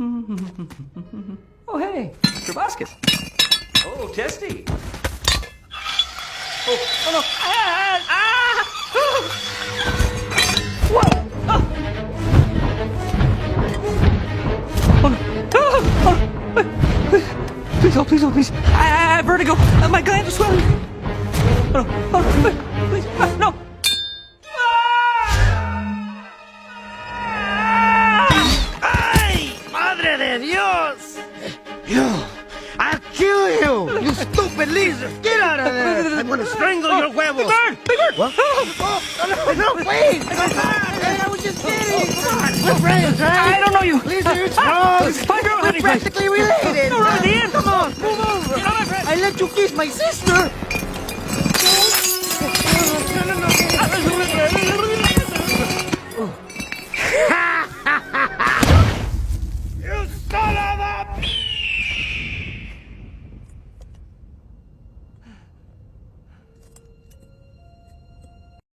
Oh, hey, Proboscis. Oh, Testy. Oh no! What? Oh no! Oh no! Please, oh, please, oh, please! I have vertigo. My glands are swelling. Oh no! Oh no! Please, no! ¡Ay! ¡Madre de Dios! You! I'll kill you! You stupid lizard! Get out of there! I'm gonna strangle your huevos! Big Bird! Big Bird! What? Oh, no, wait! Hey, I was just kidding! Come on, we're friends, right? I don't know you. Lizards, frogs! My girl, We're honey, please. practically related! No, right at the end. Come on, move over! Get on my friend. I let you kiss my sister!